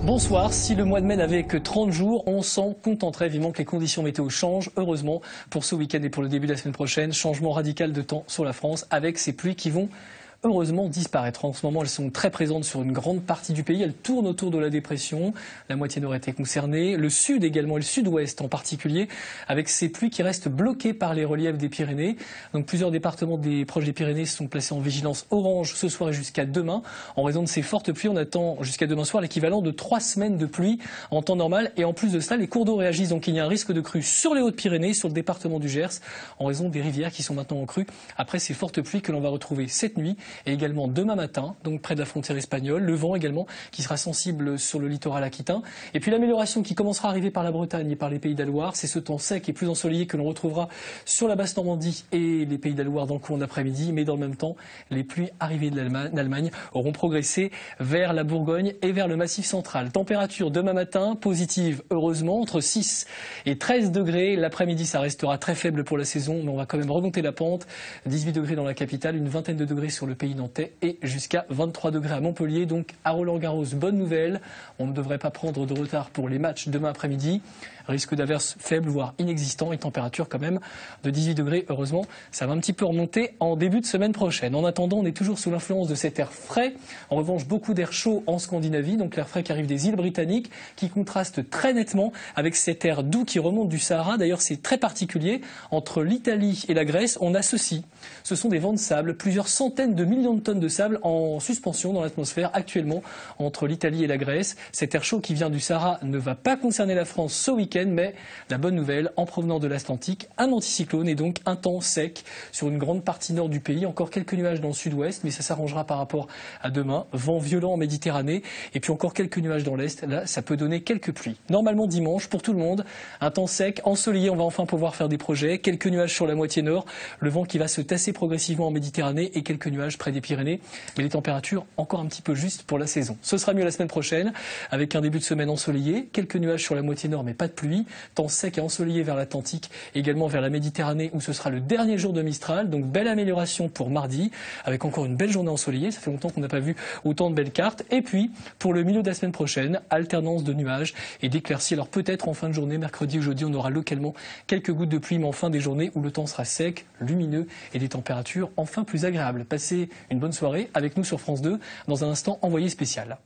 Bonsoir, si le mois de mai n'avait que 30 jours, on s'en contenterait vivement que les conditions météo changent. Heureusement, pour ce week-end et pour le début de la semaine prochaine, changement radical de temps sur la France avec ces pluies qui vont heureusement disparaître. En ce moment, elles sont très présentes sur une grande partie du pays. Elles tournent autour de la dépression. La moitié nord était concernée. Le sud également, et le sud-ouest en particulier, avec ces pluies qui restent bloquées par les reliefs des Pyrénées. Donc plusieurs départements proches des Pyrénées sont placés en vigilance orange ce soir et jusqu'à demain. En raison de ces fortes pluies, on attend jusqu'à demain soir l'équivalent de 3 semaines de pluie en temps normal. Et en plus de cela, les cours d'eau réagissent. Donc il y a un risque de crue sur les Hautes-Pyrénées, sur le département du Gers, en raison des rivières qui sont maintenant en crue après ces fortes pluies que l'on va retrouver cette nuit. Et également demain matin, donc près de la frontière espagnole, le vent également qui sera sensible sur le littoral aquitain. Et puis l'amélioration qui commencera à arriver par la Bretagne et par les Pays de la Loire, c'est ce temps sec et plus ensoleillé que l'on retrouvera sur la basse Normandie et les Pays de la Loire dans le courant d'après-midi. Mais dans le même temps, les pluies arrivées d'Allemagne auront progressé vers la Bourgogne et vers le Massif central. Température demain matin positive, heureusement, entre 6 et 13 degrés. L'après-midi, ça restera très faible pour la saison, mais on va quand même remonter la pente. 18 degrés dans la capitale, une vingtaine de degrés sur le pays nantais et jusqu'à 23 degrés à Montpellier. Donc à Roland-Garros, bonne nouvelle. On ne devrait pas prendre de retard pour les matchs demain après-midi. Risque d'averses faibles, voire inexistant, et température quand même de 18 degrés. Heureusement, ça va un petit peu remonter en début de semaine prochaine. En attendant, on est toujours sous l'influence de cet air frais. En revanche, beaucoup d'air chaud en Scandinavie, donc l'air frais qui arrive des îles britanniques, qui contraste très nettement avec cet air doux qui remonte du Sahara. D'ailleurs, c'est très particulier. Entre l'Italie et la Grèce, on a ceci. Ce sont des vents de sable, plusieurs centaines de millions de tonnes de sable en suspension dans l'atmosphère actuellement entre l'Italie et la Grèce. Cet air chaud qui vient du Sahara ne va pas concerner la France ce week-end, mais la bonne nouvelle, en provenant de l'Atlantique, un anticyclone et donc un temps sec sur une grande partie nord du pays. Encore quelques nuages dans le sud-ouest, mais ça s'arrangera par rapport à demain. Vent violent en Méditerranée et puis encore quelques nuages dans l'est. Là, ça peut donner quelques pluies. Normalement dimanche, pour tout le monde, un temps sec, ensoleillé, on va enfin pouvoir faire des projets. Quelques nuages sur la moitié nord, le vent qui va se tasser progressivement en Méditerranée et quelques nuages près des Pyrénées. Mais les températures encore un petit peu justes pour la saison. Ce sera mieux la semaine prochaine avec un début de semaine ensoleillé, quelques nuages sur la moitié nord mais pas de pluie, temps sec et ensoleillé vers l'Atlantique, également vers la Méditerranée où ce sera le dernier jour de Mistral, donc belle amélioration pour mardi avec encore une belle journée ensoleillée, ça fait longtemps qu'on n'a pas vu autant de belles cartes. Et puis pour le milieu de la semaine prochaine, alternance de nuages et d'éclaircies. Alors peut-être en fin de journée, mercredi ou jeudi, on aura localement quelques gouttes de pluie, mais en fin des journées où le temps sera sec, lumineux et des températures enfin plus agréables. Passez une bonne soirée avec nous sur France 2. Dans un instant, envoyé spécial.